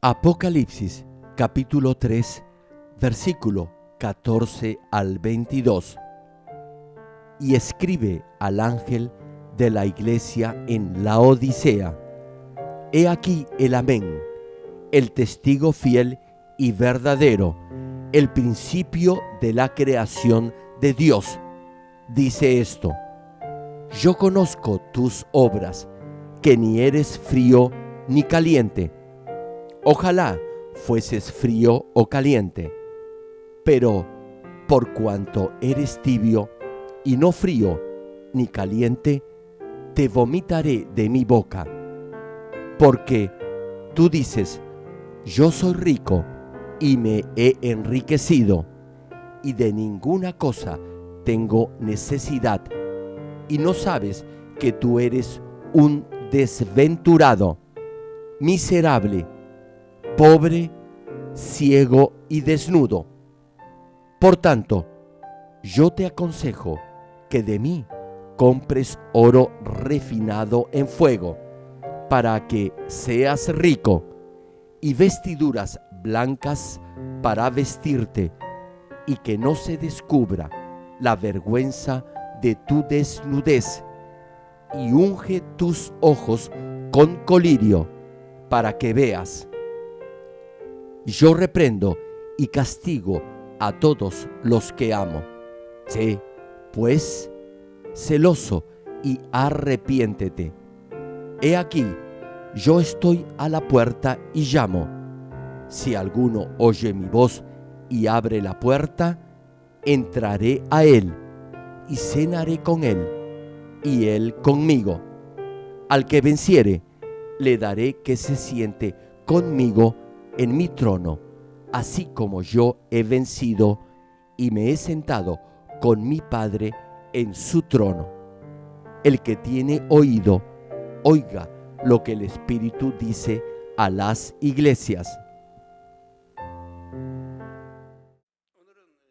Apocalipsis capítulo 3, versículo 14 al 22. Y escribe al ángel de la iglesia en Laodicea: He aquí el Amén, el testigo fiel y verdadero, el principio de la creación de Dios. Dice esto: Yo conozco tus obras, que ni eres frío ni caliente. Ojalá fueses frío o caliente. Pero por cuanto eres tibio y no frío ni caliente, te vomitaré de mi boca. Porque tú dices: Yo soy rico y me he enriquecido, y de ninguna cosa tengo necesidad, y no sabes que tú eres un desventurado, miserable, pobre, ciego y desnudo. Por tanto, yo te aconsejo que de mí compres oro refinado en fuego, para que seas rico, y vestiduras blancas para vestirte, y que no se descubra la vergüenza de tu desnudez, y unge tus ojos con colirio, para que veas. Yo reprendo y castigo a todos los que amo. Sé, pues, celoso y arrepiéntete. He aquí, yo estoy a la puerta y llamo. Si alguno oye mi voz y abre la puerta, entraré a él y cenaré con él, y él conmigo. Al que venciere, le daré que se siente conmigo en mi trono, así como yo he vencido y me he sentado con mi Padre en su trono. El que tiene oído, oiga lo que el Espíritu dice a las iglesias.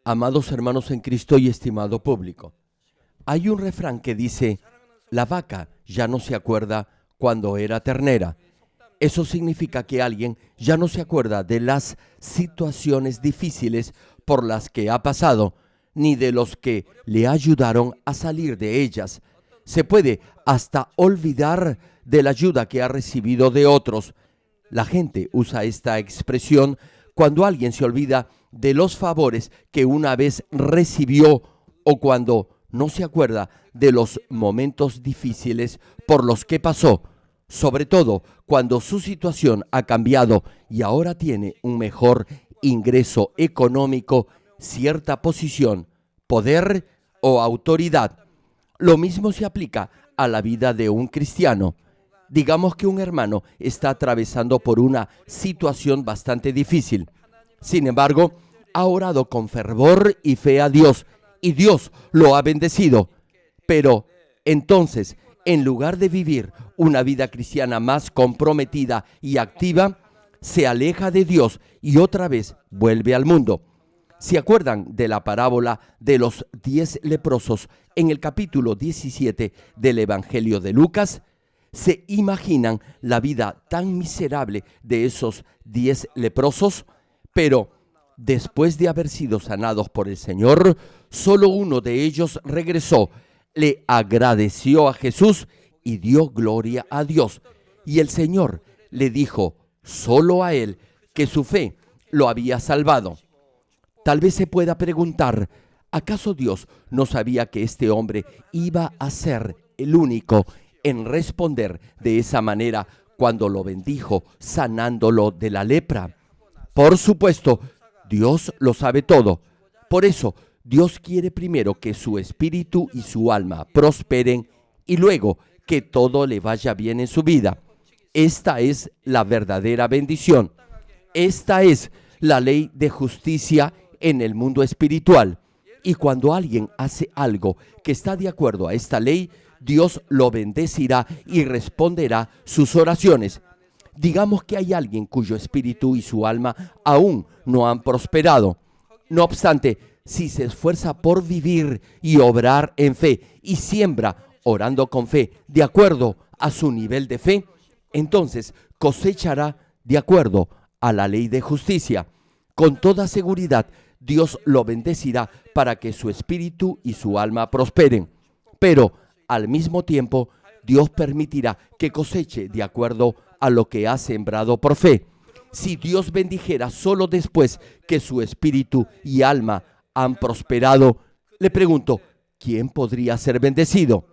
Amados hermanos en Cristo y estimado público, hay un refrán que dice: la vaca ya no se acuerda cuando era ternera. Eso significa que alguien ya no se acuerda de las situaciones difíciles por las que ha pasado, ni de los que le ayudaron a salir de ellas. Se puede hasta olvidar de la ayuda que ha recibido de otros. La gente usa esta expresión cuando alguien se olvida de los favores que una vez recibió, o cuando no se acuerda de los momentos difíciles por los que pasó, sobre todo cuando su situación ha cambiado y ahora tiene un mejor ingreso económico, cierta posición, poder o autoridad. Lo mismo se aplica a la vida de un cristiano. Digamos que un hermano está atravesando por una situación bastante difícil. Sin embargo, ha orado con fervor y fe a Dios, y Dios lo ha bendecido. Pero entonces, en lugar de vivir una vida cristiana más comprometida y activa, se aleja de Dios y otra vez vuelve al mundo. ¿Se acuerdan de la parábola de los 10 leprosos en el capítulo 17 del Evangelio de Lucas? ¿Se imaginan la vida tan miserable de esos 10 leprosos? Pero después de haber sido sanados por el Señor, solo uno de ellos regresó, le agradeció a Jesús y dio gloria a Dios. Y el Señor le dijo solo a él que su fe lo había salvado. Tal vez se pueda preguntar: ¿acaso Dios no sabía que este hombre iba a ser el único en responder de esa manera cuando lo bendijo, sanándolo de la lepra? Por supuesto, Dios lo sabe todo. Por eso, Dios quiere primero que su espíritu y su alma prosperen y luego que todo le vaya bien en su vida. Esta es la verdadera bendición. Esta es la ley de justicia en el mundo espiritual. Y cuando alguien hace algo que está de acuerdo a esta ley, Dios lo bendecirá y responderá sus oraciones. Digamos que hay alguien cuyo espíritu y su alma aún no han prosperado. No obstante, si se esfuerza por vivir y obrar en fe y siembra orando con fe de acuerdo a su nivel de fe, entonces cosechará de acuerdo a la ley de justicia. Con toda seguridad, Dios lo bendecirá para que su espíritu y su alma prosperen. Pero, al mismo tiempo, Dios permitirá que coseche de acuerdo a lo que ha sembrado por fe. Si Dios bendijera solo después que su espíritu y alma han prosperado, le pregunto, ¿quién podría ser bendecido?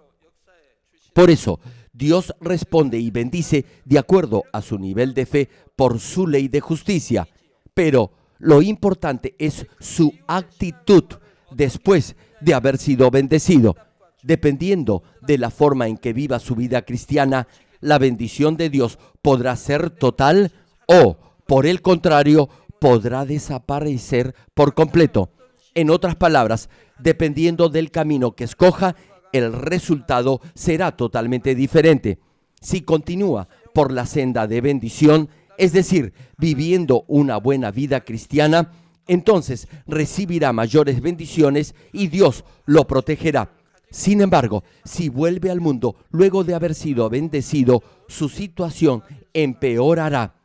Por eso, Dios responde y bendice de acuerdo a su nivel de fe por su ley de justicia. Pero lo importante es su actitud después de haber sido bendecido. Dependiendo de la forma en que viva su vida cristiana, la bendición de Dios podrá ser total o, por el contrario, podrá desaparecer por completo. En otras palabras, dependiendo del camino que escoja, el resultado será totalmente diferente. Si continúa por la senda de bendición, es decir, viviendo una buena vida cristiana, entonces recibirá mayores bendiciones y Dios lo protegerá. Sin embargo, si vuelve al mundo luego de haber sido bendecido, su situación empeorará.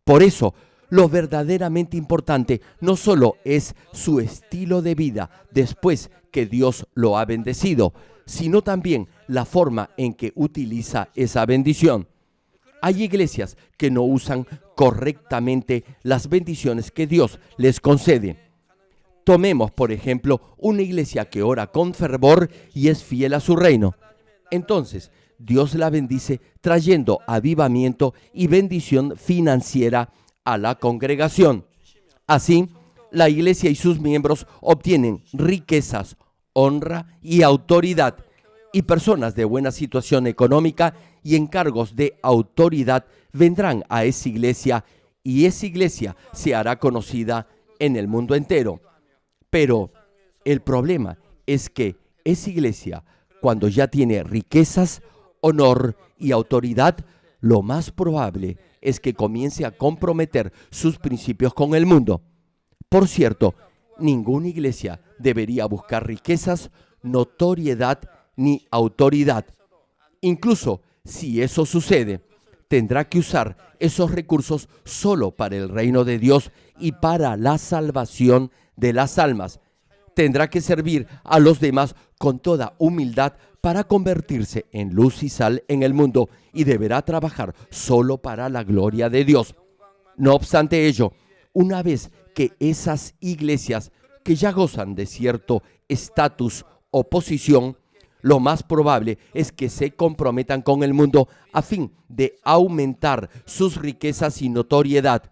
Por eso, lo verdaderamente importante no solo es su estilo de vida después que Dios lo ha bendecido, sino también la forma en que utiliza esa bendición. Hay iglesias que no usan correctamente las bendiciones que Dios les concede. Tomemos, por ejemplo, una iglesia que ora con fervor y es fiel a su reino. Entonces, Dios la bendice trayendo avivamiento y bendición financiera a la congregación. Así, la iglesia y sus miembros obtienen riquezas, honra y autoridad, y personas de buena situación económica y en cargos de autoridad vendrán a esa iglesia y esa iglesia se hará conocida en el mundo entero. Pero el problema es que esa iglesia, cuando ya tiene riquezas, honor y autoridad, lo más probable es que comience a comprometer sus principios con el mundo. Por cierto, ninguna iglesia debería buscar riquezas, notoriedad ni autoridad. Incluso si eso sucede, tendrá que usar esos recursos solo para el reino de Dios y para la salvación de las almas. Tendrá que servir a los demás con toda humildad para convertirse en luz y sal en el mundo y deberá trabajar solo para la gloria de Dios. No obstante ello, una vez que esas iglesias que ya gozan de cierto estatus o posición, lo más probable es que se comprometan con el mundo a fin de aumentar sus riquezas y notoriedad.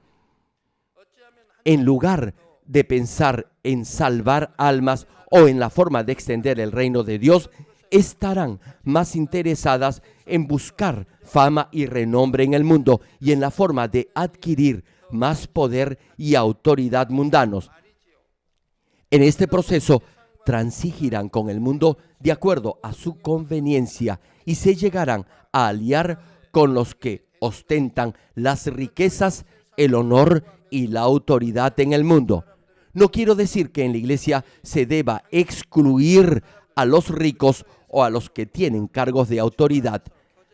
En lugar de pensar en salvar almas o en la forma de extender el reino de Dios, estarán más interesadas en buscar fama y renombre en el mundo y en la forma de adquirir más poder y autoridad mundanos. En este proceso, transigirán con el mundo de acuerdo a su conveniencia y se llegarán a aliar con los que ostentan las riquezas, el honor y la autoridad en el mundo. No quiero decir que en la iglesia se deba excluir a los ricos o a los que tienen cargos de autoridad.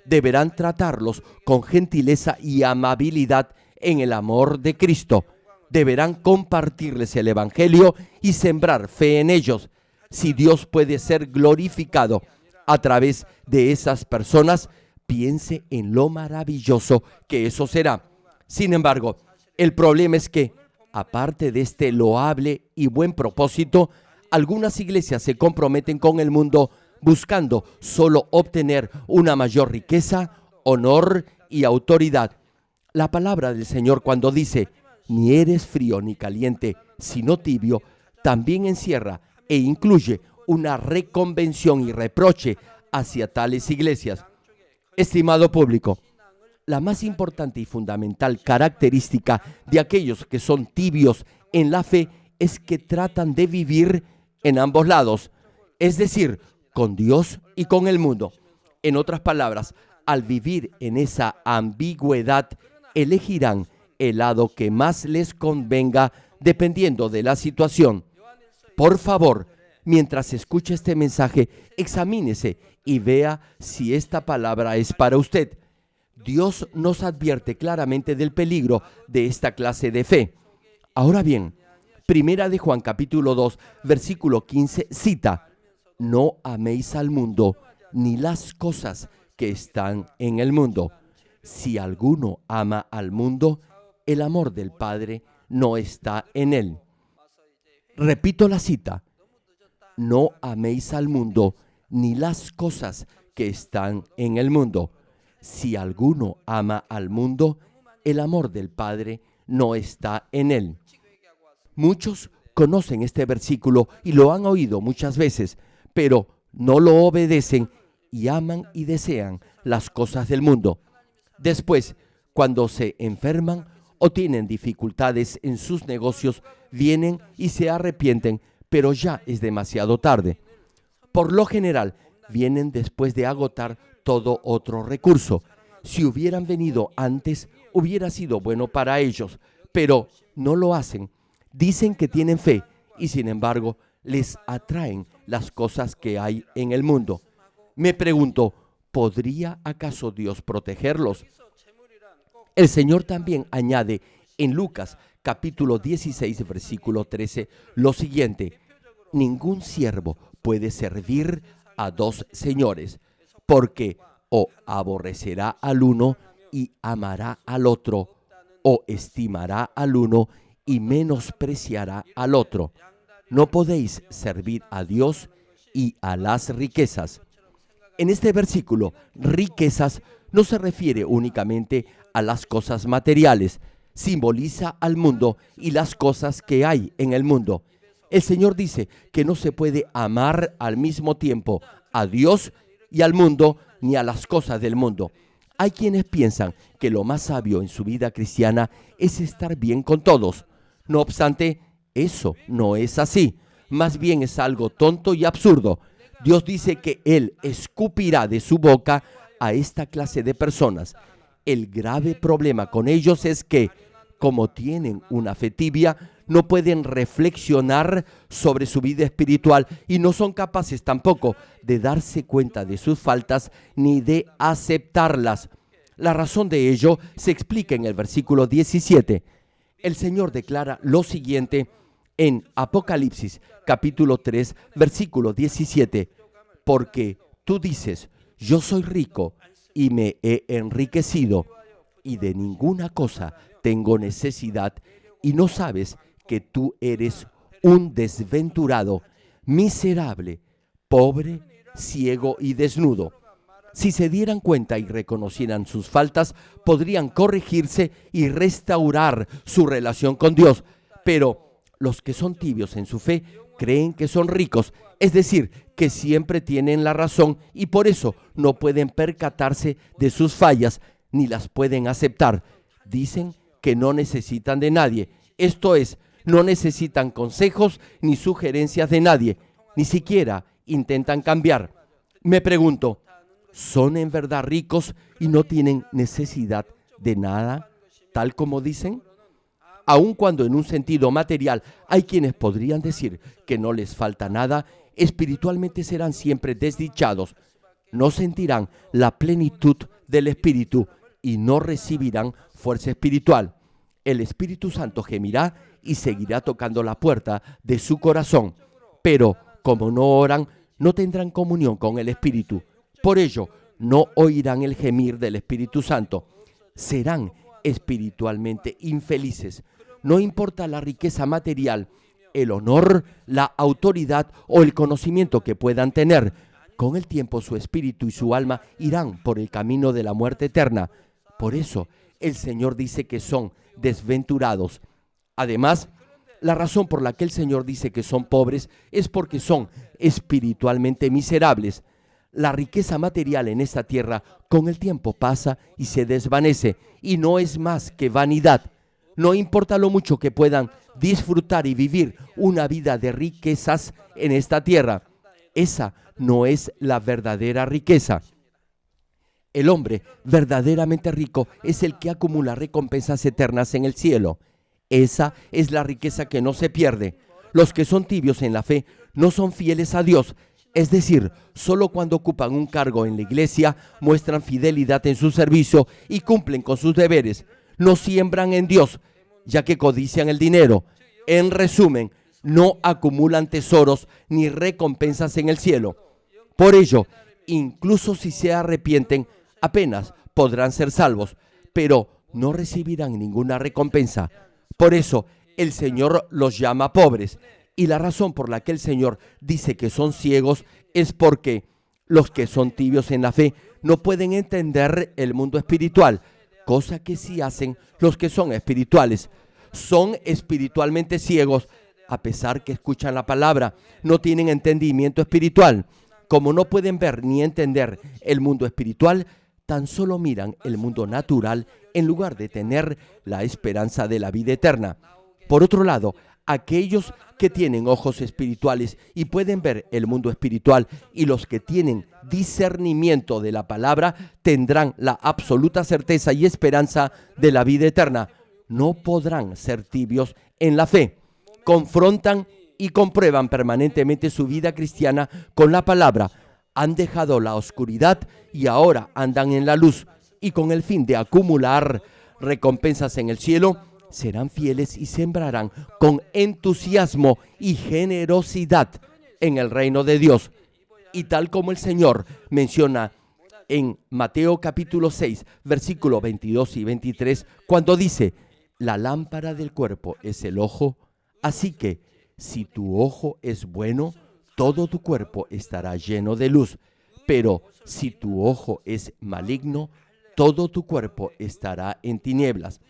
Deberán tratarlos con gentileza y amabilidad en el amor de Cristo. Deberán compartirles el evangelio y sembrar fe en ellos. Si Dios puede ser glorificado a través de esas personas, piense en lo maravilloso que eso será. Sin embargo, el problema es que, aparte de este loable y buen propósito, algunas iglesias se comprometen con el mundo buscando solo obtener una mayor riqueza, honor y autoridad. La palabra del Señor, cuando dice, ni eres frío ni caliente, sino tibio, también encierra e incluye una reconvención y reproche hacia tales iglesias. Estimado público, la más importante y fundamental característica de aquellos que son tibios en la fe es que tratan de vivir en ambos lados, es decir, con Dios y con el mundo. En otras palabras, al vivir en esa ambigüedad, elegirán el lado que más les convenga dependiendo de la situación. Por favor, mientras escuche este mensaje, examínese y vea si esta palabra es para usted. Dios nos advierte claramente del peligro de esta clase de fe. Ahora bien, Primera de Juan capítulo 2, versículo 15 cita: no améis al mundo ni las cosas que están en el mundo. Si alguno ama al mundo, el amor del Padre no está en él. Repito la cita: no améis al mundo ni las cosas que están en el mundo. Si alguno ama al mundo, el amor del Padre no está en él. Muchos conocen este versículo y lo han oído muchas veces, pero no lo obedecen y aman y desean las cosas del mundo. Después, cuando se enferman o tienen dificultades en sus negocios, vienen y se arrepienten, pero ya es demasiado tarde. Por lo general, vienen después de agotar todo otro recurso. Si hubieran venido antes, hubiera sido bueno para ellos, pero no lo hacen. Dicen que tienen fe y sin embargo les atraen las cosas que hay en el mundo. Me pregunto, ¿podría acaso Dios protegerlos? El Señor también añade en Lucas capítulo 16 versículo 13 lo siguiente: ningún siervo puede servir a dos señores, porque o aborrecerá al uno y amará al otro, o estimará al uno y menospreciará al otro. No podéis servir a Dios y a las riquezas. En este versículo, riquezas no se refiere únicamente a las cosas materiales, simboliza al mundo y las cosas que hay en el mundo. El Señor dice que no se puede amar al mismo tiempo a Dios y al mundo, ni a las cosas del mundo. Hay quienes piensan que lo más sabio en su vida cristiana es estar bien con todos. No obstante, eso no es así. Más bien es algo tonto y absurdo. Dios dice que Él escupirá de su boca a esta clase de personas. El grave problema con ellos es que, como tienen una fe tibia, no pueden reflexionar sobre su vida espiritual y no son capaces tampoco de darse cuenta de sus faltas ni de aceptarlas. La razón de ello se explica en el versículo 17. El Señor declara lo siguiente en Apocalipsis capítulo 3, versículo 17. Porque tú dices: yo soy rico y me he enriquecido, y de ninguna cosa tengo necesidad, y no sabes que tú eres un desventurado, miserable, pobre, ciego y desnudo. Si se dieran cuenta y reconocieran sus faltas, podrían corregirse y restaurar su relación con Dios. Pero los que son tibios en su fe creen que son ricos, es decir, que siempre tienen la razón y por eso no pueden percatarse de sus fallas ni las pueden aceptar. Dicen que no necesitan de nadie, esto es, no necesitan consejos ni sugerencias de nadie, ni siquiera intentan cambiar. Me pregunto, ¿son en verdad ricos y no tienen necesidad de nada, tal como dicen? Aun cuando en un sentido material hay quienes podrían decir que no les falta nada, espiritualmente serán siempre desdichados. No sentirán la plenitud del Espíritu y no recibirán fuerza espiritual. El Espíritu Santo gemirá y seguirá tocando la puerta de su corazón, pero como no oran, no tendrán comunión con el Espíritu. Por ello, no oirán el gemir del Espíritu Santo. Serán espiritualmente infelices. No importa la riqueza material, el honor, la autoridad o el conocimiento que puedan tener. Con el tiempo su espíritu y su alma irán por el camino de la muerte eterna. Por eso el Señor dice que son desventurados. Además, la razón por la que el Señor dice que son pobres es porque son espiritualmente miserables. La riqueza material en esta tierra con el tiempo pasa y se desvanece y no es más que vanidad. No importa lo mucho que puedan disfrutar y vivir una vida de riquezas en esta tierra. Esa no es la verdadera riqueza. El hombre verdaderamente rico es el que acumula recompensas eternas en el cielo. Esa es la riqueza que no se pierde. Los que son tibios en la fe no son fieles a Dios. Es decir, solo cuando ocupan un cargo en la iglesia muestran fidelidad en su servicio y cumplen con sus deberes. No siembran en Dios, ya que codician el dinero. En resumen, no acumulan tesoros ni recompensas en el cielo. Por ello, incluso si se arrepienten, apenas podrán ser salvos, pero no recibirán ninguna recompensa. Por eso, el Señor los llama pobres. Y la razón por la que el Señor dice que son ciegos es porque los que son tibios en la fe no pueden entender el mundo espiritual, cosa que sí hacen los que son espirituales. Son espiritualmente ciegos, a pesar que escuchan la palabra, no tienen entendimiento espiritual. Como no pueden ver ni entender el mundo espiritual, tan solo miran el mundo natural en lugar de tener la esperanza de la vida eterna. Por otro lado, aquellos que tienen ojos espirituales y pueden ver el mundo espiritual y los que tienen discernimiento de la palabra tendrán la absoluta certeza y esperanza de la vida eterna. No podrán ser tibios en la fe. Confrontan y comprueban permanentemente su vida cristiana con la palabra. Han dejado la oscuridad y ahora andan en la luz, y con el fin de acumular recompensas en el cielo, serán fieles y sembrarán con entusiasmo y generosidad en el reino de Dios. Y tal como el Señor menciona en Mateo capítulo 6, versículos 22 y 23, cuando dice: la lámpara del cuerpo es el ojo, así que si tu ojo es bueno, todo tu cuerpo estará lleno de luz, pero si tu ojo es maligno, todo tu cuerpo estará en tinieblas.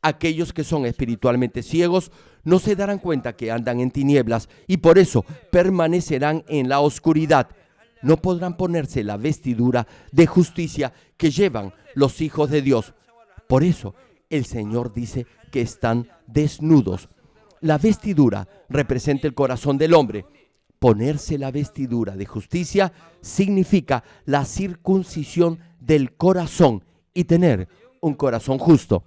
Aquellos que son espiritualmente ciegos no se darán cuenta que andan en tinieblas y por eso permanecerán en la oscuridad. No podrán ponerse la vestidura de justicia que llevan los hijos de Dios. Por eso el Señor dice que están desnudos. La vestidura representa el corazón del hombre. Ponerse la vestidura de justicia significa la circuncisión del corazón y tener un corazón justo.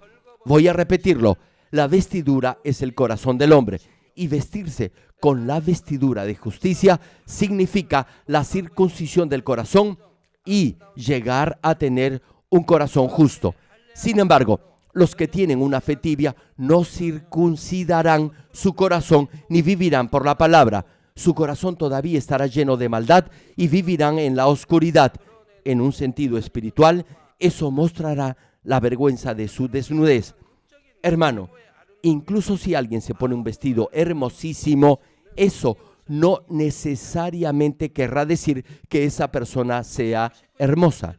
Voy a repetirlo. La vestidura es el corazón del hombre y vestirse con la vestidura de justicia significa la circuncisión del corazón y llegar a tener un corazón justo. Sin embargo, los que tienen una fe tibia no circuncidarán su corazón ni vivirán por la palabra. Su corazón todavía estará lleno de maldad y vivirán en la oscuridad. En un sentido espiritual, eso mostrará la vergüenza de su desnudez. Hermano, incluso si alguien se pone un vestido hermosísimo, eso no necesariamente querrá decir que esa persona sea hermosa.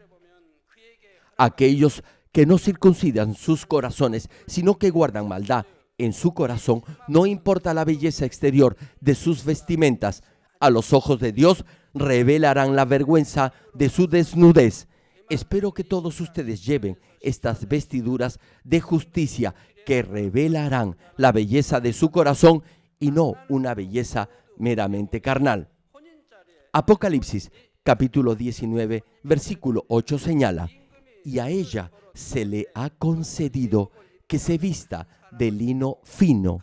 Aquellos que no circuncidan sus corazones, sino que guardan maldad en su corazón, no importa la belleza exterior de sus vestimentas, a los ojos de Dios revelarán la vergüenza de su desnudez. Espero que todos ustedes lleven estas vestiduras de justicia que revelarán la belleza de su corazón y no una belleza meramente carnal. Apocalipsis capítulo 19, versículo 8 señala: y a ella se le ha concedido que se vista de lino fino,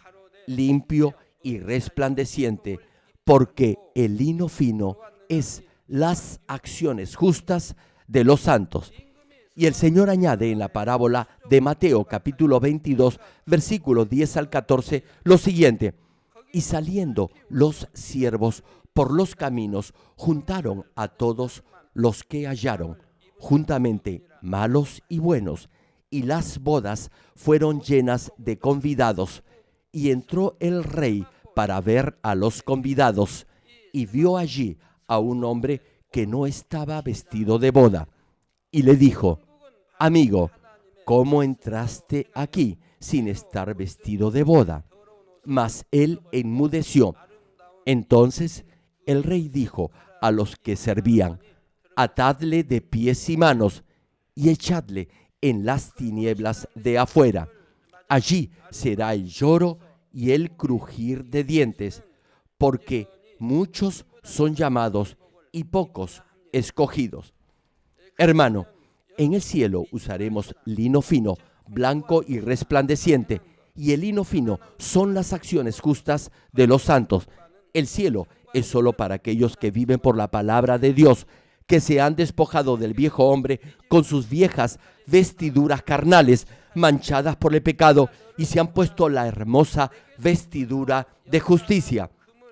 limpio y resplandeciente, porque el lino fino es las acciones justas de los santos. Y el Señor añade en la parábola de Mateo capítulo 22, versículos 10 al 14, lo siguiente: y saliendo los siervos por los caminos, juntaron a todos los que hallaron, juntamente malos y buenos, y las bodas fueron llenas de convidados. Y entró el rey para ver a los convidados, y vio allí a un hombre que no estaba vestido de boda. Y le dijo: amigo, ¿cómo entraste aquí sin estar vestido de boda? Mas él enmudeció. Entonces el rey dijo a los que servían: atadle de pies y manos y echadle en las tinieblas de afuera. Allí será el lloro y el crujir de dientes, porque muchos son llamados y pocos escogidos. Hermano, en el cielo usaremos lino fino, blanco y resplandeciente, y el lino fino son las acciones justas de los santos. El cielo es solo para aquellos que viven por la palabra de Dios, que se han despojado del viejo hombre con sus viejas vestiduras carnales manchadas por el pecado y se han puesto la hermosa vestidura de justicia.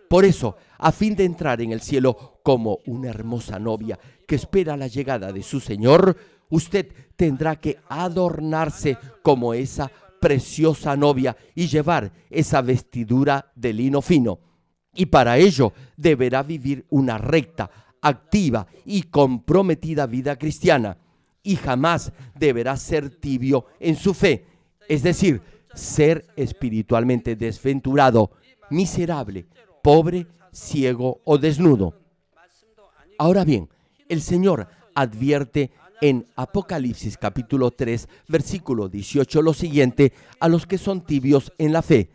Por eso, a fin de entrar en el cielo como una hermosa novia que espera la llegada de su Señor, usted tendrá que adornarse como esa preciosa novia y llevar esa vestidura de lino fino. Y para ello deberá vivir una recta, activa y comprometida vida cristiana. Y jamás deberá ser tibio en su fe, es decir, ser espiritualmente desventurado, miserable, pobre, ciego o desnudo. Ahora bien, el Señor advierte en Apocalipsis capítulo 3, versículo 18 lo siguiente a los que son tibios en la fe.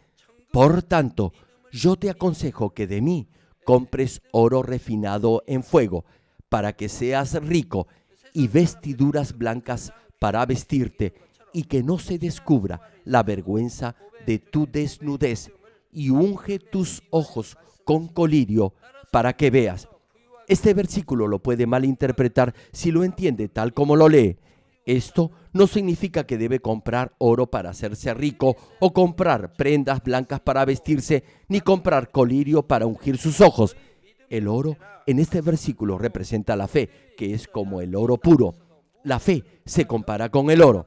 Por tanto, yo te aconsejo que de mí compres oro refinado en fuego, para que seas rico, y vestiduras blancas para vestirte, y que no se descubra la vergüenza de tu desnudez, y unge tus ojos con colirio para que veas. Este versículo lo puede malinterpretar si lo entiende tal como lo lee. Esto no significa que debe comprar oro para hacerse rico o comprar prendas blancas para vestirse, ni comprar colirio para ungir sus ojos. El oro en este versículo representa la fe, que es como el oro puro. La fe se compara con el oro.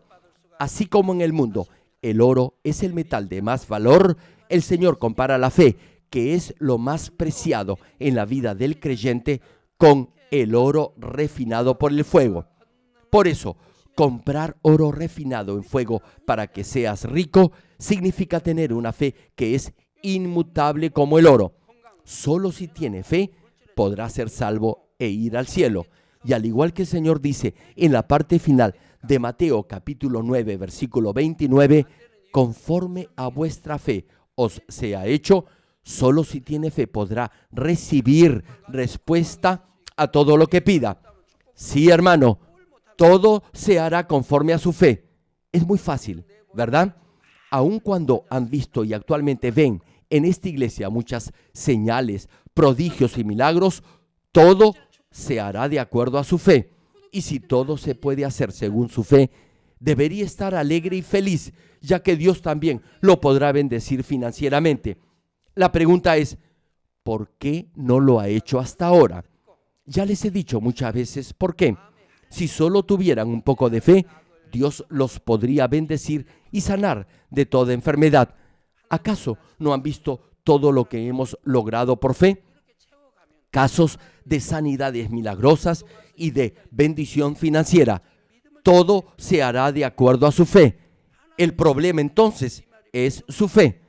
Así como en el mundo el oro es el metal de más valor, el Señor compara la fe, que es lo más preciado en la vida del creyente, con el oro refinado por el fuego. Por eso, comprar oro refinado en fuego para que seas rico significa tener una fe que es inmutable como el oro. Solo si tiene fe podrá ser salvo e ir al cielo. Y al igual que el Señor dice en la parte final de Mateo capítulo 9, versículo 29, conforme a vuestra fe os sea hecho, solo si tiene fe podrá recibir respuesta a todo lo que pida. Sí, hermano, todo se hará conforme a su fe. Es muy fácil, ¿verdad? Aun cuando han visto y actualmente ven en esta iglesia muchas señales, prodigios y milagros, todo se hará de acuerdo a su fe. Y si todo se puede hacer según su fe, debería estar alegre y feliz, ya que Dios también lo podrá bendecir financieramente. La pregunta es, ¿por qué no lo ha hecho hasta ahora? Ya les he dicho muchas veces por qué. Si solo tuvieran un poco de fe, Dios los podría bendecir y sanar de toda enfermedad. ¿Acaso no han visto todo lo que hemos logrado por fe? Casos de sanidades milagrosas y de bendición financiera. Todo se hará de acuerdo a su fe. El problema entonces es su fe.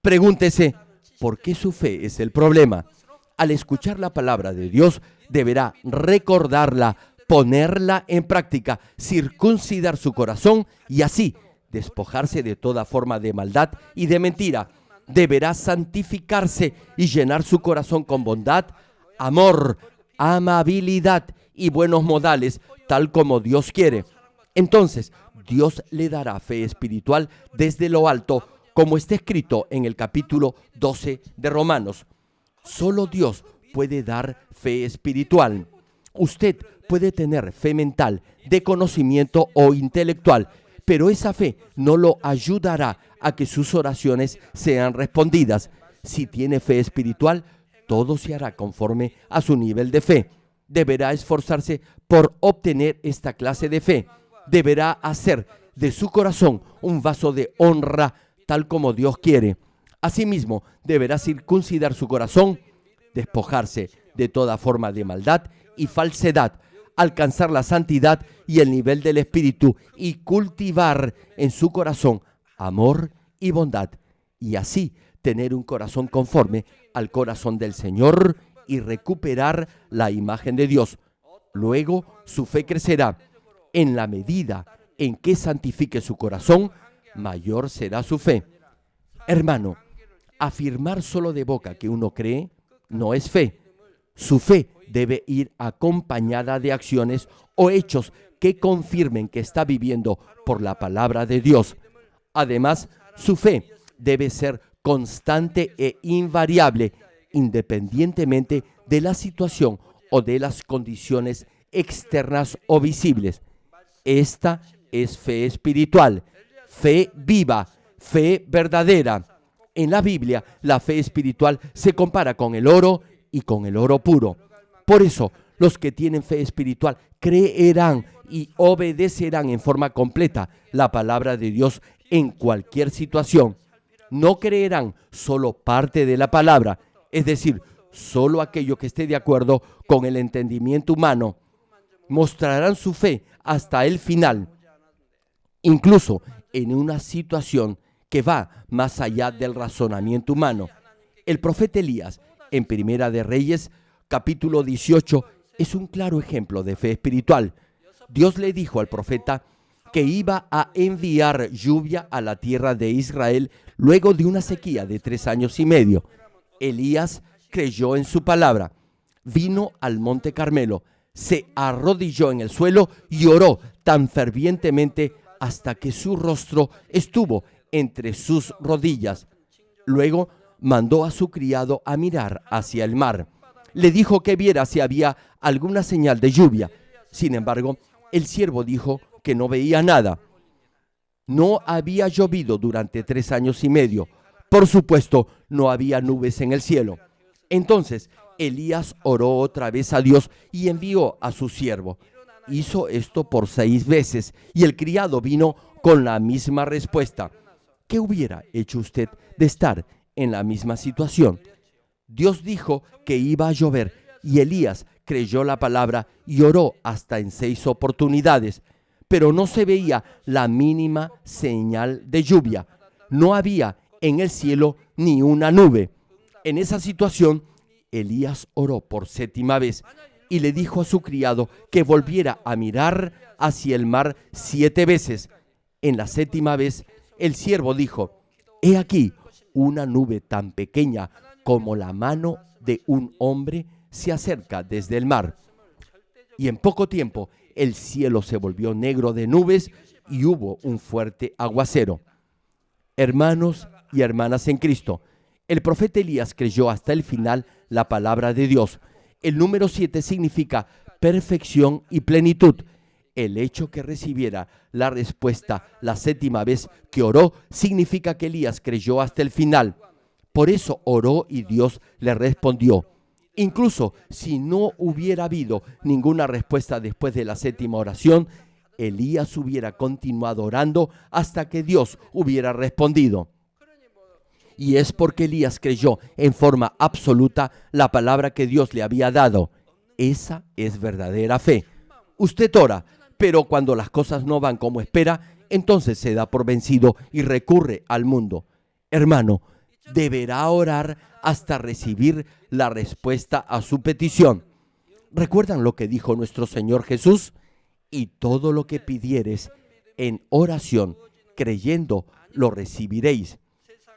Pregúntese, ¿por qué su fe es el problema? Al escuchar la palabra de Dios, deberá recordarla, ponerla en práctica, circuncidar su corazón y así despojarse de toda forma de maldad y de mentira. Deberá santificarse y llenar su corazón con bondad, amor, amabilidad y buenos modales, tal como Dios quiere. Entonces, Dios le dará fe espiritual desde lo alto, como está escrito en el capítulo 12 de Romanos. Solo Dios puede dar fe espiritual. Usted puede tener fe mental, de conocimiento o intelectual, pero esa fe no lo ayudará a que sus oraciones sean respondidas. Si tiene fe espiritual, todo se hará conforme a su nivel de fe. Deberá esforzarse por obtener esta clase de fe. Deberá hacer de su corazón un vaso de honra, tal como Dios quiere. Asimismo, deberá circuncidar su corazón, despojarse de toda forma de maldad y falsedad, alcanzar la santidad y el nivel del Espíritu y cultivar en su corazón amor y bondad, y así tener un corazón conforme al corazón del Señor y recuperar la imagen de Dios. Luego su fe crecerá. En la medida en que santifique su corazón, mayor será su fe. Hermano, afirmar solo de boca que uno cree no es fe. Su fe debe ir acompañada de acciones o hechos que confirmen que está viviendo por la palabra de Dios. Además, su fe debe ser constante e invariable independientemente de la situación o de las condiciones externas o visibles. Esta es fe espiritual, fe viva, fe verdadera. En la Biblia, la fe espiritual se compara con el oro y con el oro puro. Por eso, los que tienen fe espiritual creerán y obedecerán en forma completa la palabra de Dios en cualquier situación. No creerán solo parte de la palabra, es decir, solo aquello que esté de acuerdo con el entendimiento humano. Mostrarán su fe hasta el final, incluso en una situación que va más allá del razonamiento humano. El profeta Elías, en Primera de Reyes, capítulo 18, es un claro ejemplo de fe espiritual. Dios le dijo al profeta que iba a enviar lluvia a la tierra de Israel luego de una sequía de 3 años y medio. Elías creyó en su palabra, vino al monte Carmelo, se arrodilló en el suelo y oró tan fervientemente hasta que su rostro estuvo entre sus rodillas. Luego mandó a su criado a mirar hacia el mar. Le dijo que viera si había alguna señal de lluvia. Sin embargo, el siervo dijo que no veía nada. No había llovido durante 3 años y medio. Por supuesto, no había nubes en el cielo. Entonces, Elías oró otra vez a Dios y envió a su siervo. Hizo esto por 6 veces y el criado vino con la misma respuesta. ¿Qué hubiera hecho usted de estar en la misma situación? Dios dijo que iba a llover y Elías creyó la palabra y oró hasta en 6 oportunidades, pero no se veía la mínima señal de lluvia. No había en el cielo ni una nube. En esa situación, Elías oró por 7ª vez y le dijo a su criado que volviera a mirar hacia el mar 7 veces. En la 7ª vez, el siervo dijo: «He aquí, una nube tan pequeña como la mano de un hombre se acerca desde el mar». Y en poco tiempo, el cielo se volvió negro de nubes y hubo un fuerte aguacero. Hermanos y hermanas en Cristo, el profeta Elías creyó hasta el final la palabra de Dios. El número 7 significa perfección y plenitud. El hecho que recibiera la respuesta la 7ª vez que oró significa que Elías creyó hasta el final. Por eso oró y Dios le respondió. Incluso si no hubiera habido ninguna respuesta después de la 7ª oración, Elías hubiera continuado orando hasta que Dios hubiera respondido. Y es porque Elías creyó en forma absoluta la palabra que Dios le había dado. Esa es verdadera fe. Usted ora, pero cuando las cosas no van como espera, entonces se da por vencido y recurre al mundo. Hermano, deberá orar hasta recibir la respuesta a su petición. ¿Recuerdan lo que dijo nuestro Señor Jesús? Y todo lo que pidiereis en oración, creyendo, lo recibiréis.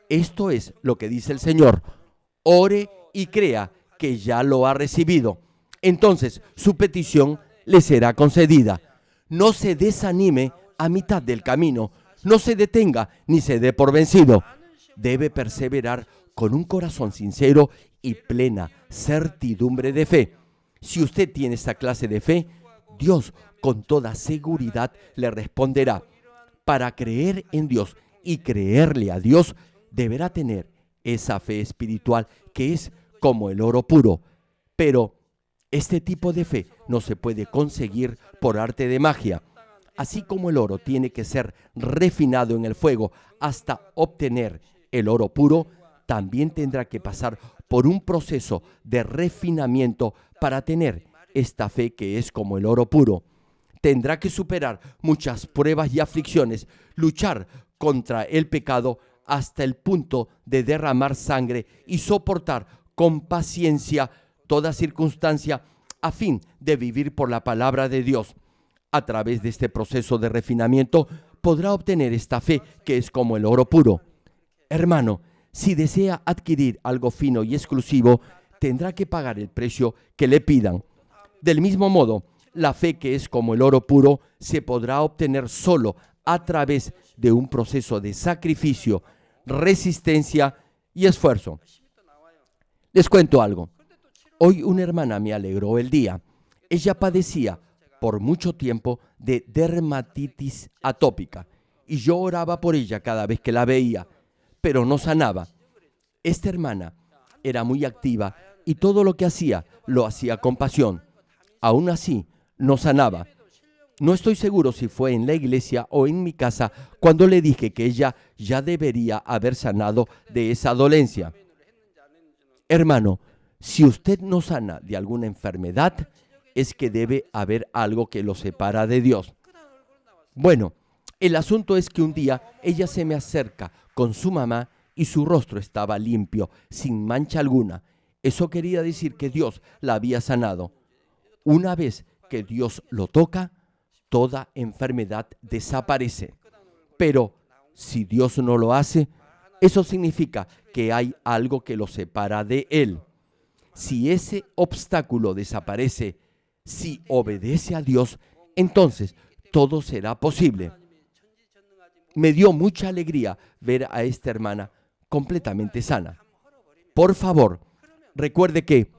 Esto es lo que dice el Señor. Ore y crea que ya lo ha recibido. Entonces su petición le será concedida. No se desanime a mitad del camino. No se detenga ni se dé por vencido. Debe perseverar con un corazón sincero y plena certidumbre de fe. Si usted tiene esta clase de fe, Dios con toda seguridad le responderá. Para creer en Dios y creerle a Dios, deberá tener esa fe espiritual que es como el oro puro. Pero este tipo de fe no se puede conseguir por arte de magia. Así como el oro tiene que ser refinado en el fuego hasta obtener el oro puro, también tendrá que pasar por un proceso de refinamiento para tener esta fe que es como el oro puro. Tendrá que superar muchas pruebas y aflicciones, luchar contra el pecado hasta el punto de derramar sangre y soportar con paciencia toda circunstancia a fin de vivir por la palabra de Dios. A través de este proceso de refinamiento podrá obtener esta fe que es como el oro puro. Hermano, si desea adquirir algo fino y exclusivo, tendrá que pagar el precio que le pidan. Del mismo modo, la fe que es como el oro puro se podrá obtener solo a través de un proceso de sacrificio, resistencia y esfuerzo. Les cuento algo. Hoy una hermana me alegró el día. Ella padecía por mucho tiempo de dermatitis atópica y yo oraba por ella cada vez que la veía, pero no sanaba. Esta hermana era muy activa y todo lo que hacía lo hacía con pasión. Aún así, no sanaba. No estoy seguro si fue en la iglesia o en mi casa cuando le dije que ella ya debería haber sanado de esa dolencia. Hermano, si usted no sana de alguna enfermedad, es que debe haber algo que lo separa de Dios. Bueno, el asunto es que un día ella se me acerca con su mamá y su rostro estaba limpio, sin mancha alguna. Eso quería decir que Dios la había sanado. Una vez que Dios lo toca, toda enfermedad desaparece. Pero si Dios no lo hace, eso significa que hay algo que lo separa de Él. Si ese obstáculo desaparece, si obedece a Dios, entonces todo será posible. Me dio mucha alegría ver a esta hermana completamente sana. Por favor, recuerde que,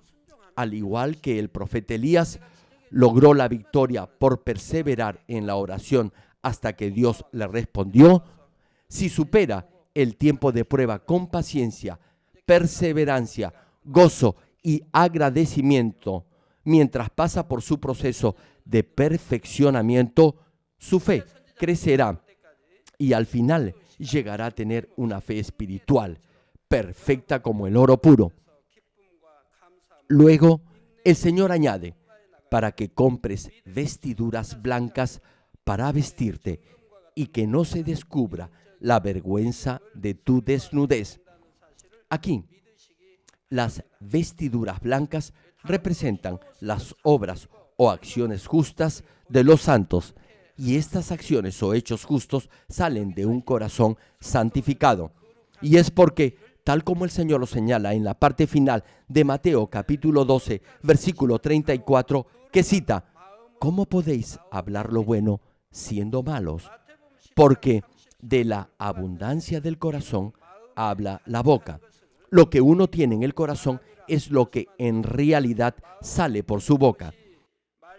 al igual que el profeta Elías, logró la victoria por perseverar en la oración hasta que Dios le respondió. Si supera el tiempo de prueba con paciencia, perseverancia, gozo y agradecimiento, mientras pasa por su proceso de perfeccionamiento, su fe crecerá y al final llegará a tener una fe espiritual, perfecta como el oro puro. Luego, el Señor añade, para que compres vestiduras blancas para vestirte y que no se descubra la vergüenza de tu desnudez. Aquí, las vestiduras blancas representan las obras o acciones justas de los santos, y estas acciones o hechos justos salen de un corazón santificado. Y es porque, tal como el Señor lo señala en la parte final de Mateo capítulo 12, versículo 34, que cita, ¿cómo podéis hablar lo bueno siendo malos? Porque de la abundancia del corazón habla la boca. Lo que uno tiene en el corazón es lo que en realidad sale por su boca.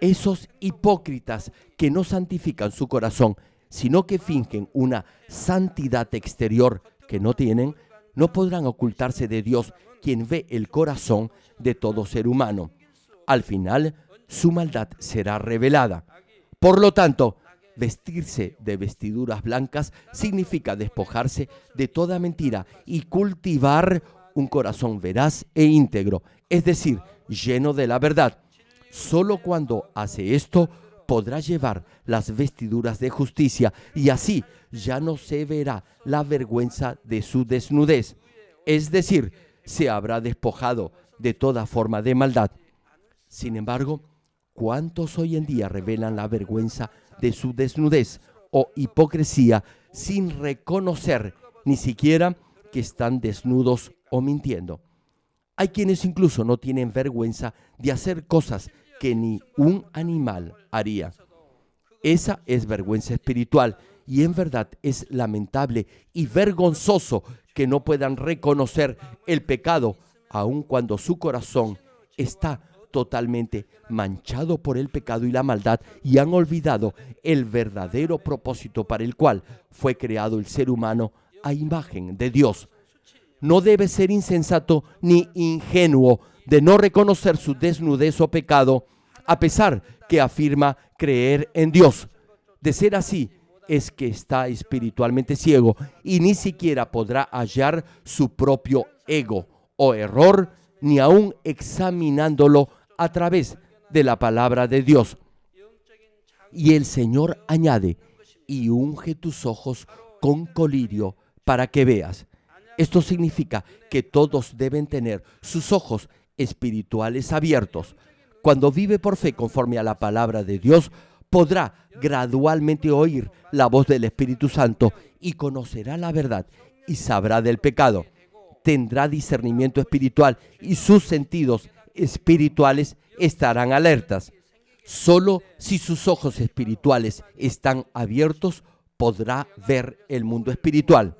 Esos hipócritas que no santifican su corazón, sino que fingen una santidad exterior que no tienen, no podrán ocultarse de Dios, quien ve el corazón de todo ser humano. Al final, su maldad será revelada. Por lo tanto, vestirse de vestiduras blancas significa despojarse de toda mentira y cultivar un corazón veraz e íntegro, es decir, lleno de la verdad. Solo cuando hace esto podrá llevar las vestiduras de justicia y así ya no se verá la vergüenza de su desnudez. Es decir, se habrá despojado de toda forma de maldad. Sin embargo, ¿cuántos hoy en día revelan la vergüenza de su desnudez o hipocresía sin reconocer ni siquiera que están desnudos o mintiendo? Hay quienes incluso no tienen vergüenza de hacer cosas que ni un animal haría. Esa es vergüenza espiritual y en verdad es lamentable y vergonzoso que no puedan reconocer el pecado aun cuando su corazón está totalmente manchado por el pecado y la maldad y han olvidado el verdadero propósito para el cual fue creado el ser humano a imagen de Dios. No debe ser insensato ni ingenuo de no reconocer su desnudez o pecado, a pesar que afirma creer en Dios. De ser así, es que está espiritualmente ciego y ni siquiera podrá hallar su propio ego o error, ni aún examinándolo a través de la palabra de Dios. Y el Señor añade, y unge tus ojos con colirio para que veas. Esto significa que todos deben tener sus ojos espirituales abiertos. Cuando vive por fe conforme a la palabra de Dios, podrá gradualmente oír la voz del Espíritu Santo y conocerá la verdad y sabrá del pecado. Tendrá discernimiento espiritual y sus sentidos espirituales estarán alertas. Solo si sus ojos espirituales están abiertos, podrá ver el mundo espiritual.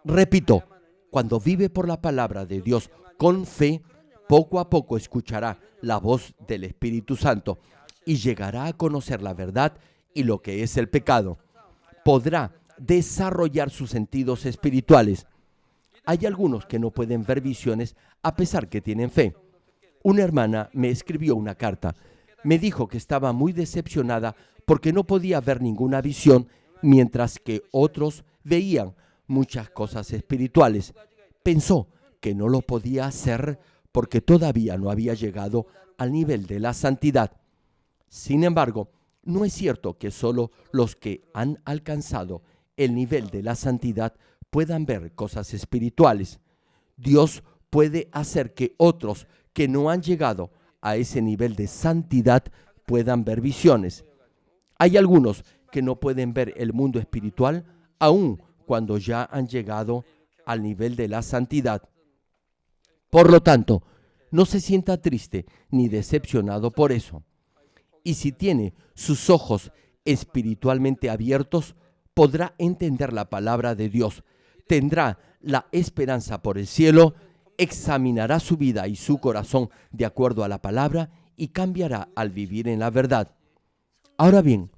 Repito, cuando vive por la palabra de Dios con fe, poco a poco escuchará la voz del Espíritu Santo y llegará a conocer la verdad y lo que es el pecado. Podrá desarrollar sus sentidos espirituales. Hay algunos que no pueden ver visiones a pesar que tienen fe. Una hermana me escribió una carta. Me dijo que estaba muy decepcionada porque no podía ver ninguna visión, mientras que otros veían muchas cosas espirituales. Pensó que no lo podía hacer porque todavía no había llegado al nivel de la santidad. Sin embargo, no es cierto que solo los que han alcanzado el nivel de la santidad puedan ver cosas espirituales. Dios puede hacer que otros que no han llegado a ese nivel de santidad puedan ver visiones. Hay algunos que no pueden ver el mundo espiritual aun cuando ya han llegado al nivel de la santidad. Por lo tanto, no se sienta triste ni decepcionado por eso. Y si tiene sus ojos espiritualmente abiertos, podrá entender la palabra de Dios, tendrá la esperanza por el cielo, examinará su vida y su corazón de acuerdo a la palabra y cambiará al vivir en la verdad. Ahora bien,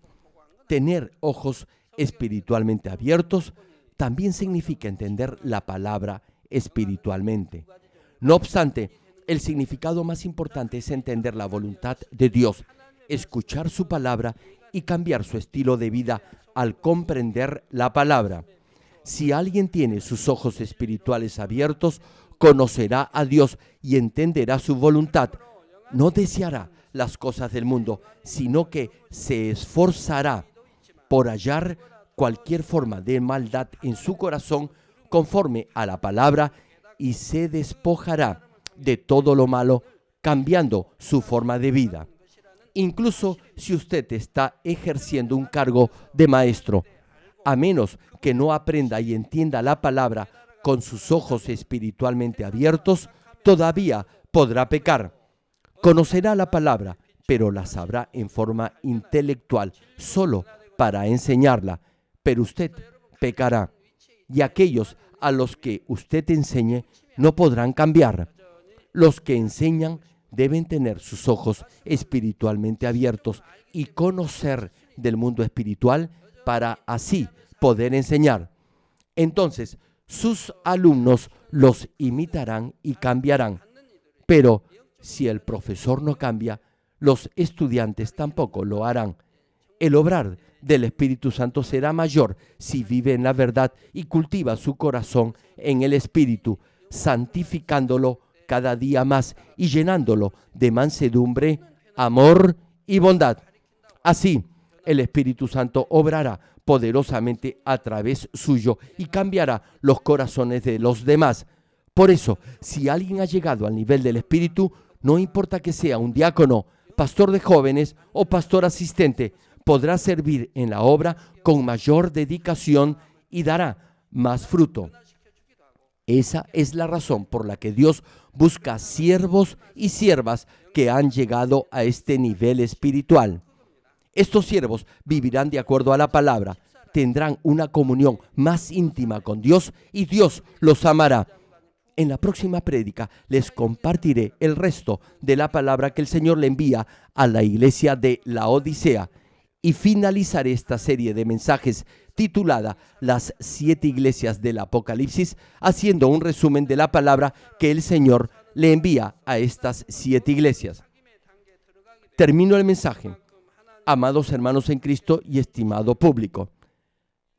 tener ojos espiritualmente abiertos también significa entender la palabra espiritualmente. No obstante, el significado más importante es entender la voluntad de Dios, escuchar su palabra y cambiar su estilo de vida al comprender la palabra. Si alguien tiene sus ojos espirituales abiertos, conocerá a Dios y entenderá su voluntad. No deseará las cosas del mundo, sino que se esforzará por hallar cualquier forma de maldad en su corazón conforme a la palabra y se despojará de todo lo malo, cambiando su forma de vida. Incluso si usted está ejerciendo un cargo de maestro, a menos que no aprenda y entienda la palabra con sus ojos espiritualmente abiertos, todavía podrá pecar. Conocerá la palabra, pero la sabrá en forma intelectual, solo para enseñarla, pero usted pecará. Y aquellos a los que usted enseñe no podrán cambiar. Los que enseñan deben tener sus ojos espiritualmente abiertos y conocer del mundo espiritual para así poder enseñar. Entonces, sus alumnos los imitarán y cambiarán. Pero si el profesor no cambia, los estudiantes tampoco lo harán. El obrar del Espíritu Santo será mayor si vive en la verdad y cultiva su corazón en el Espíritu, santificándolo cada día más y llenándolo de mansedumbre, amor y bondad. Así, el Espíritu Santo obrará poderosamente a través suyo y cambiará los corazones de los demás. Por eso, si alguien ha llegado al nivel del Espíritu, no importa que sea un diácono, pastor de jóvenes o pastor asistente, podrá servir en la obra con mayor dedicación y dará más fruto. Esa es la razón por la que Dios busca siervos y siervas que han llegado a este nivel espiritual. Estos siervos vivirán de acuerdo a la palabra, tendrán una comunión más íntima con Dios y Dios los amará. En la próxima prédica les compartiré el resto de la palabra que el Señor le envía a la iglesia de Laodicea y finalizaré esta serie de mensajes titulada Las 7 iglesias del Apocalipsis, haciendo un resumen de la palabra que el Señor le envía a estas 7 iglesias. Termino el mensaje. Amados hermanos en Cristo y estimado público,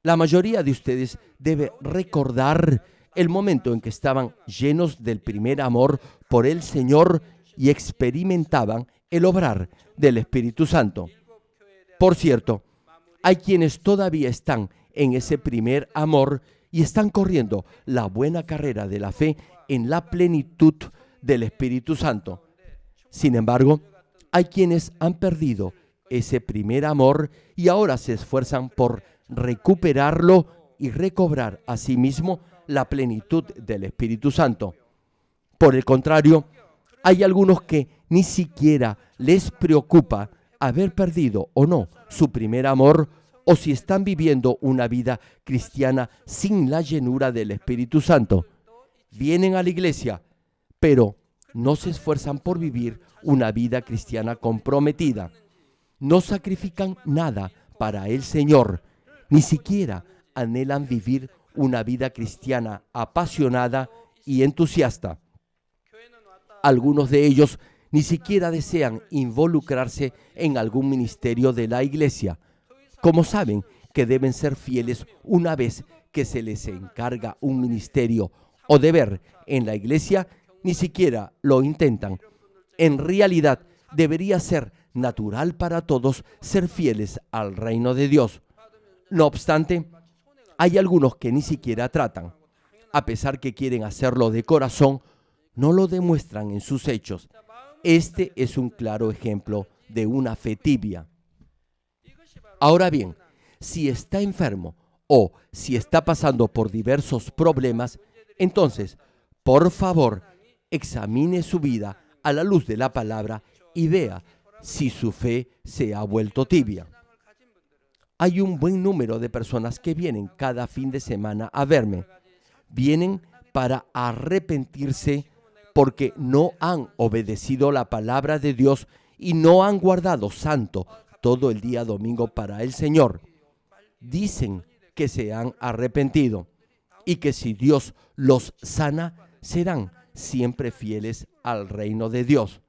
la mayoría de ustedes debe recordar el momento en que estaban llenos del primer amor por el Señor y experimentaban el obrar del Espíritu Santo. Por cierto, hay quienes todavía están en ese primer amor y están corriendo la buena carrera de la fe en la plenitud del Espíritu Santo. Sin embargo, hay quienes han perdido ese primer amor y ahora se esfuerzan por recuperarlo y recobrar a sí mismo la plenitud del Espíritu Santo. Por el contrario, hay algunos que ni siquiera les preocupa haber perdido o no su primer amor o si están viviendo una vida cristiana sin la llenura del Espíritu Santo. Vienen a la iglesia, pero no se esfuerzan por vivir una vida cristiana comprometida. No sacrifican nada para el Señor, ni siquiera anhelan vivir una vida cristiana apasionada y entusiasta. Algunos de ellos ni siquiera desean involucrarse en algún ministerio de la iglesia. Como saben que deben ser fieles una vez que se les encarga un ministerio o deber en la iglesia, ni siquiera lo intentan. En realidad, debería ser natural para todos ser fieles al reino de Dios. No obstante, hay algunos que ni siquiera tratan. A pesar que quieren hacerlo de corazón, no lo demuestran en sus hechos. Este es un claro ejemplo de una fe tibia. Ahora bien, si está enfermo o si está pasando por diversos problemas, entonces, por favor, examine su vida a la luz de la palabra y vea si su fe se ha vuelto tibia. Hay un buen número de personas que vienen cada fin de semana a verme. Vienen para arrepentirse porque no han obedecido la palabra de Dios y no han guardado santo todo el día domingo para el Señor. Dicen que se han arrepentido y que si Dios los sana, serán siempre fieles al reino de Dios.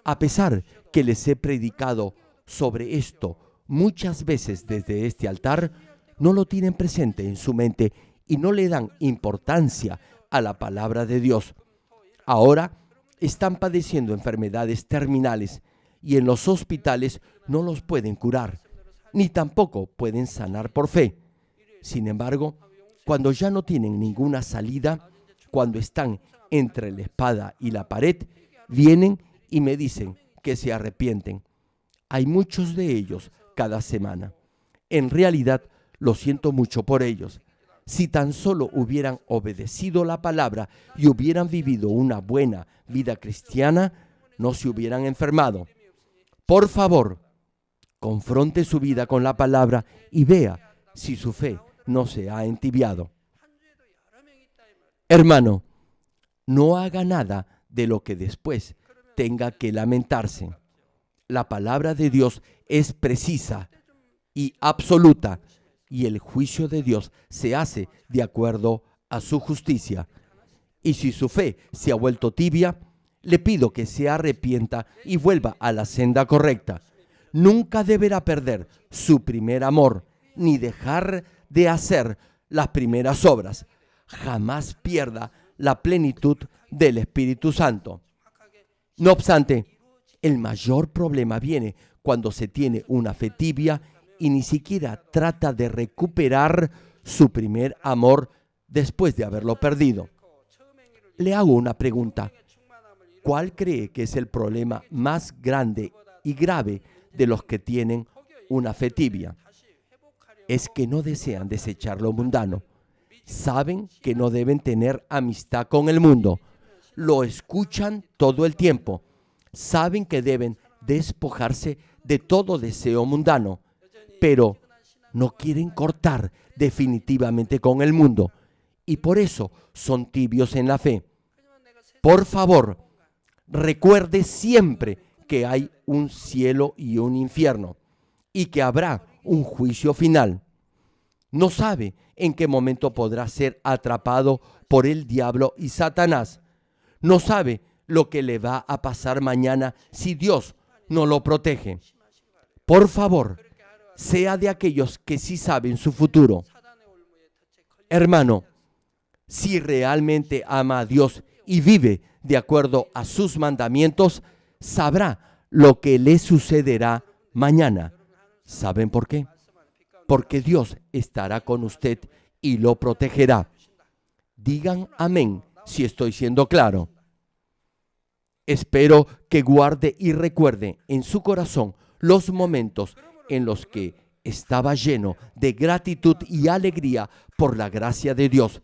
A pesar que les he predicado sobre esto muchas veces desde este altar, no lo tienen presente en su mente y no le dan importancia a la palabra de Dios. Ahora están padeciendo enfermedades terminales y en los hospitales no los pueden curar, ni tampoco pueden sanar por fe. Sin embargo, cuando ya no tienen ninguna salida, cuando están entre la espada y la pared, vienen y me dicen que se arrepienten. Hay muchos de ellos cada semana. En realidad, lo siento mucho por ellos. Si tan solo hubieran obedecido la palabra y hubieran vivido una buena vida cristiana, no se hubieran enfermado. Por favor, confronte su vida con la palabra y vea si su fe no se ha entibiado. Hermano, no haga nada de lo que después tenga que lamentarse. La palabra de Dios es precisa y absoluta, y el juicio de Dios se hace de acuerdo a su justicia. Y si su fe se ha vuelto tibia, le pido que se arrepienta y vuelva a la senda correcta. Nunca deberá perder su primer amor, ni dejar de hacer las primeras obras. Jamás pierda la plenitud del Espíritu Santo. No obstante, el mayor problema viene cuando se tiene una fe tibia y ni siquiera trata de recuperar su primer amor después de haberlo perdido. Le hago una pregunta. ¿Cuál cree que es el problema más grande y grave de los que tienen una fe tibia? Es que no desean desechar lo mundano. Saben que no deben tener amistad con el mundo. Lo escuchan todo el tiempo. Saben que deben despojarse de todo deseo mundano, pero no quieren cortar definitivamente con el mundo y por eso son tibios en la fe. Por favor, recuerde siempre que hay un cielo y un infierno y que habrá un juicio final. No sabe en qué momento podrá ser atrapado por el diablo y Satanás. No sabe lo que le va a pasar mañana si Dios no lo protege. Por favor, sea de aquellos que sí saben su futuro. Hermano, si realmente ama a Dios y vive de acuerdo a sus mandamientos, sabrá lo que le sucederá mañana. ¿Saben por qué? Porque Dios estará con usted y lo protegerá. Digan amén si estoy siendo claro. Espero que guarde y recuerde en su corazón los momentos en los que estaba lleno de gratitud y alegría por la gracia de Dios.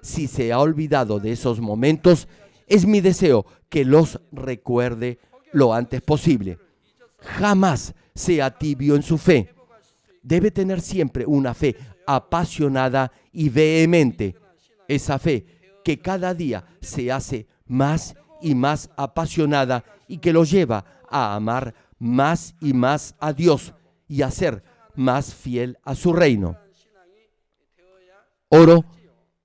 Si se ha olvidado de esos momentos, es mi deseo que los recuerde lo antes posible. Jamás sea tibio en su fe. Debe tener siempre una fe apasionada y vehemente. Esa fe que cada día se hace más y más apasionada y que los lleva a amar más y más a Dios y a ser más fiel a su reino. Oro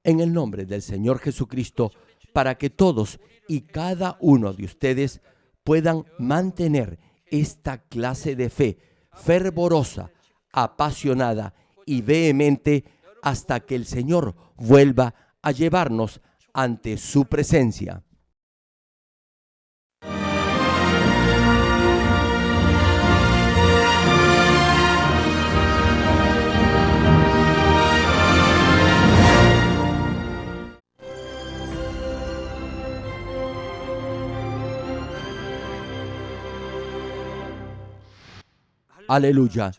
en el nombre del Señor Jesucristo para que todos y cada uno de ustedes puedan mantener esta clase de fe fervorosa, apasionada y vehemente hasta que el Señor vuelva a llevarnos ante su presencia. Aleluya.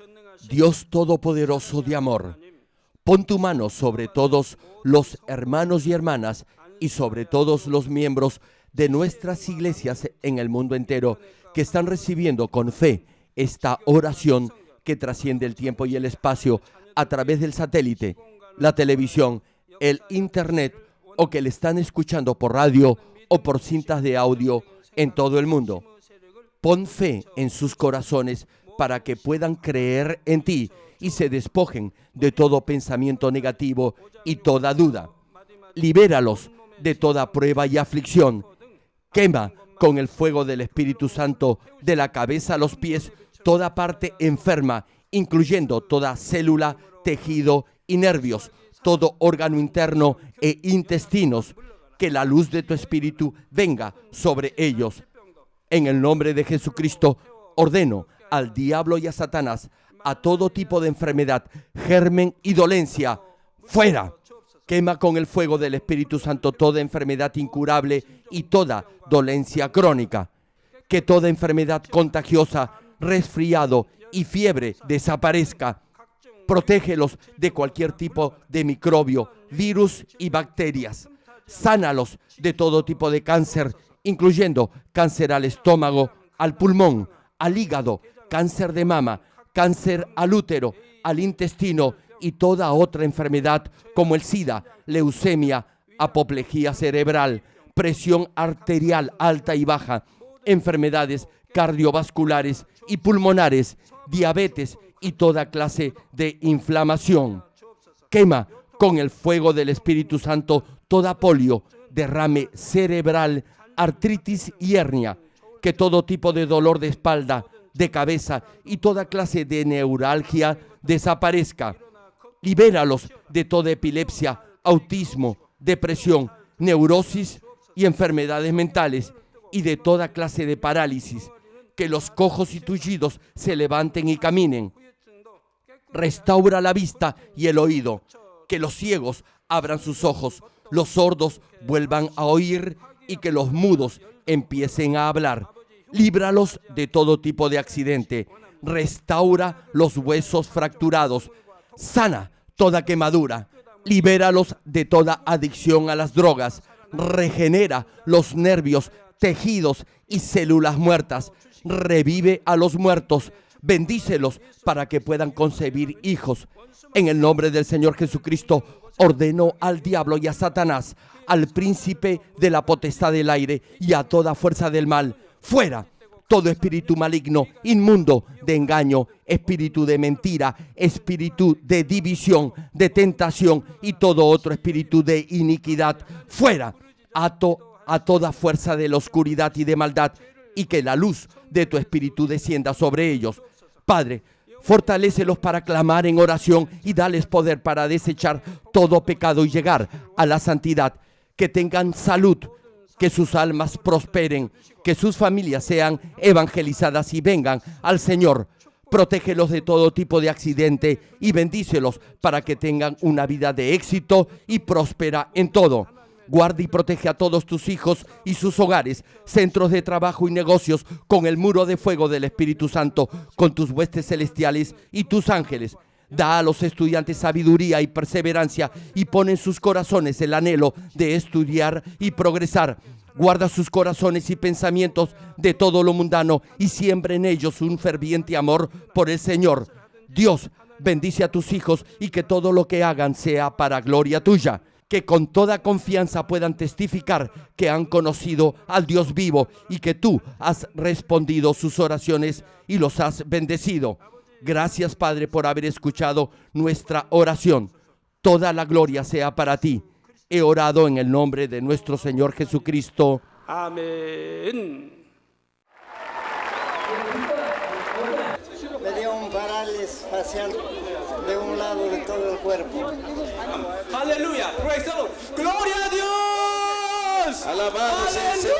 Dios Todopoderoso de amor, pon tu mano sobre todos los hermanos y hermanas y sobre todos los miembros de nuestras iglesias en el mundo entero que están recibiendo con fe esta oración que trasciende el tiempo y el espacio a través del satélite, la televisión, el internet o que le están escuchando por radio o por cintas de audio en todo el mundo. Pon fe en sus corazones para que puedan creer en ti y se despojen de todo pensamiento negativo y toda duda. Libéralos de toda prueba y aflicción. Quema con el fuego del Espíritu Santo de la cabeza a los pies toda parte enferma, incluyendo toda célula, tejido y nervios, todo órgano interno e intestinos. Que la luz de tu Espíritu venga sobre ellos. En el nombre de Jesucristo, ordeno al diablo y a Satanás, a todo tipo de enfermedad, germen y dolencia, fuera. Quema con el fuego del Espíritu Santo toda enfermedad incurable y toda dolencia crónica. Que toda enfermedad contagiosa, resfriado y fiebre desaparezca. Protégelos de cualquier tipo de microbio, virus y bacterias. Sánalos de todo tipo de cáncer, incluyendo cáncer al estómago, al pulmón, al hígado, cáncer de mama, cáncer al útero, al intestino y toda otra enfermedad como el SIDA, leucemia, apoplejía cerebral, presión arterial alta y baja, enfermedades cardiovasculares y pulmonares, diabetes y toda clase de inflamación. Quema con el fuego del Espíritu Santo toda polio, derrame cerebral, artritis y hernia. Que todo tipo de dolor de espalda, de cabeza y toda clase de neuralgia desaparezca. Libéralos de toda epilepsia, autismo, depresión, neurosis y enfermedades mentales y de toda clase de parálisis. Que los cojos y tullidos se levanten y caminen. Restaura la vista y el oído. Que los ciegos abran sus ojos, los sordos vuelvan a oír y que los mudos empiecen a hablar. Líbralos de todo tipo de accidente. Restaura los huesos fracturados. Sana toda quemadura. Libéralos de toda adicción a las drogas. Regenera los nervios, tejidos y células muertas. Revive a los muertos. Bendícelos para que puedan concebir hijos. En el nombre del Señor Jesucristo, ordeno al diablo y a Satanás, al príncipe de la potestad del aire y a toda fuerza del mal, fuera. Todo espíritu maligno, inmundo, de engaño, espíritu de mentira, espíritu de división, de tentación y todo otro espíritu de iniquidad, fuera. Ato a toda fuerza de la oscuridad y de maldad y que la luz de tu espíritu descienda sobre ellos. Padre, fortalécelos para clamar en oración y dales poder para desechar todo pecado y llegar a la santidad. Que tengan salud, que sus almas prosperen, que sus familias sean evangelizadas y vengan al Señor. Protégelos de todo tipo de accidente y bendícelos para que tengan una vida de éxito y próspera en todo. Guarda y protege a todos tus hijos y sus hogares, centros de trabajo y negocios con el muro de fuego del Espíritu Santo, con tus huestes celestiales y tus ángeles. Da a los estudiantes sabiduría y perseverancia y pon en sus corazones el anhelo de estudiar y progresar. Guarda sus corazones y pensamientos de todo lo mundano y siembra en ellos un ferviente amor por el Señor. Dios, bendice a tus hijos y que todo lo que hagan sea para gloria tuya. que con toda confianza puedan testificar que han conocido al Dios vivo y que tú has respondido sus oraciones y los has bendecido. Gracias, Padre, por haber escuchado nuestra oración. Toda la gloria sea para ti. He orado en el nombre de nuestro Señor Jesucristo. Amén. Le dio un parálisis facial de un lado de todo el cuerpo. Aleluya. Praise the Lord. Gloria a Dios. Alabado sea el Señor.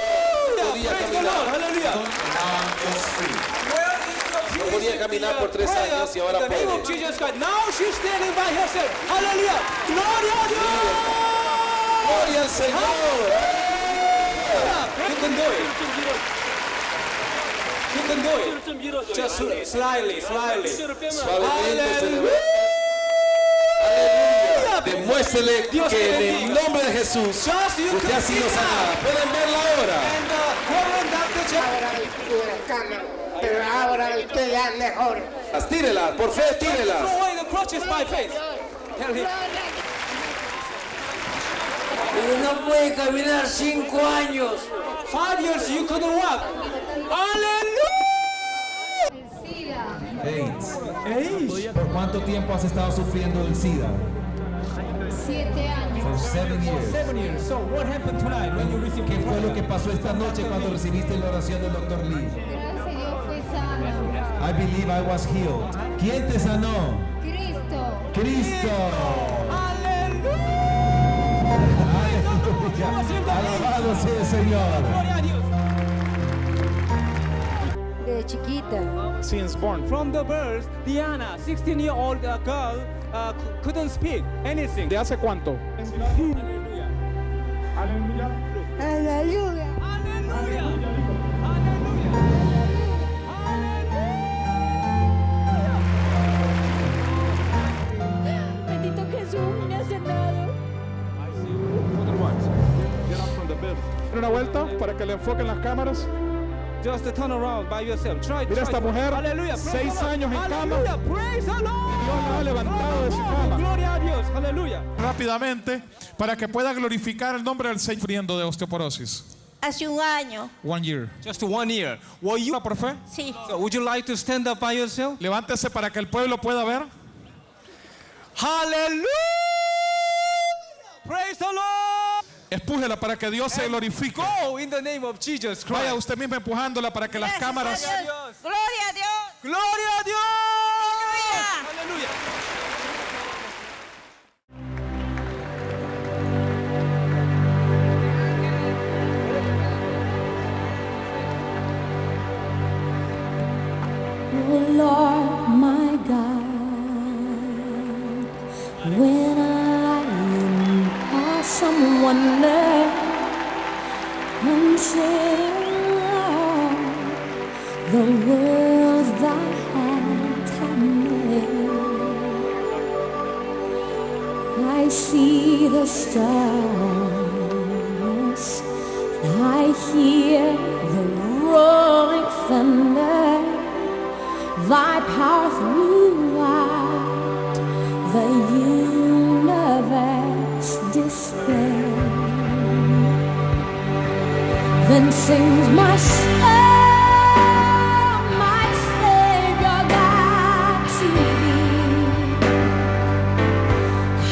Podía Praise the caminar. Lord. Aleluya. No podía caminar por 3 años y ahora In the name of puede. Jesus Christ. Now she's standing by herself. Aleluya. Gloria a Dios. Gloria al Señor. You can do it. You can do it. Just slightly. Suavemente se le Aleluya. ve. Aleluya. Demuéstrele Dios te que en bendiga. el nombre de Jesús Just you usted can ha sido see sanada. that. Pueden verla ahora. And Reverend Dr. Jeff. Ahora la cama, pero ahora usted ya es mejor. Tírela, por fe, tírela. Throw away the crutches by faith. Tell him. No puede caminar 5 años. 5 years you couldn't walk. Aleluya. AIDS. ¿Por cuánto tiempo has estado sufriendo del SIDA? 7 años. For 7 years. 7 years. So what happened tonight when you received ¿Qué the fue lo prayer? que pasó esta noche cuando recibiste la oración del Dr. Lee? Gracias a Dios fui sana. I believe I was healed. ¿Quién te sanó? Cristo. Cristo. Aleluya. Alabado sea el Señor. Gloria a Dios. De chiquita. Since born. From the birth, Diana, 16-year-old girl, couldn't speak anything. ¿De hace cuánto? Aleluya. Aleluya. Aleluya. Aleluya. Bendito Jesús, me ha sanado. Una vuelta para que le enfoquen las cámaras. Just to turn around by yourself. Try. Mira esta mujer, Aleluya. 6 años en cama. Aleluya. Praise the Lord. Dios la ha levantado de su cama. Gloria a Dios. Aleluya. Rápidamente, para que pueda glorificar el nombre del Señor sufriendo de osteoporosis. Hace un año, 1 year. Just 1 year. Were you? Por fe, sí. So would you like to stand up by yourself? levántese para que el pueblo pueda ver. Hallelujah! Praise the Lord! Empújela para que Dios se glorifique. Go in the name of Jesus Christ. Vaya usted misma empujándola para que las Gracias cámaras. a Dios. Gloria a Dios. Gloria a Dios! Aleluya. Aleluya. Oh Lord, my God, when I am awesome wonder, consider the world Thou hast made. I see the stars, I hear the rolling thunder. Thy power throughout the universe display. Then sings my soul, my Savior God, to thee.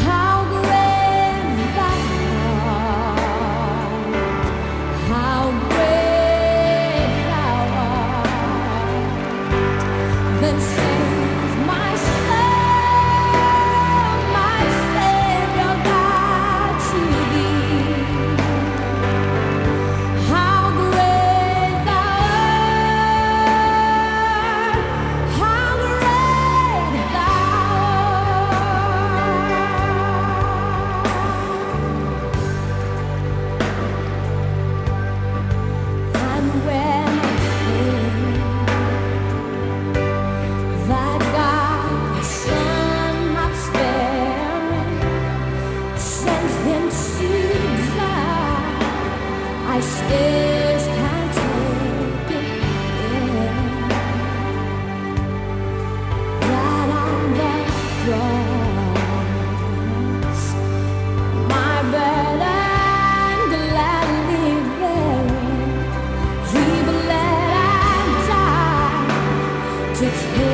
How great thou art, how great thou art. Then sings my soul, my Savior God, to thee. How great thou it's here.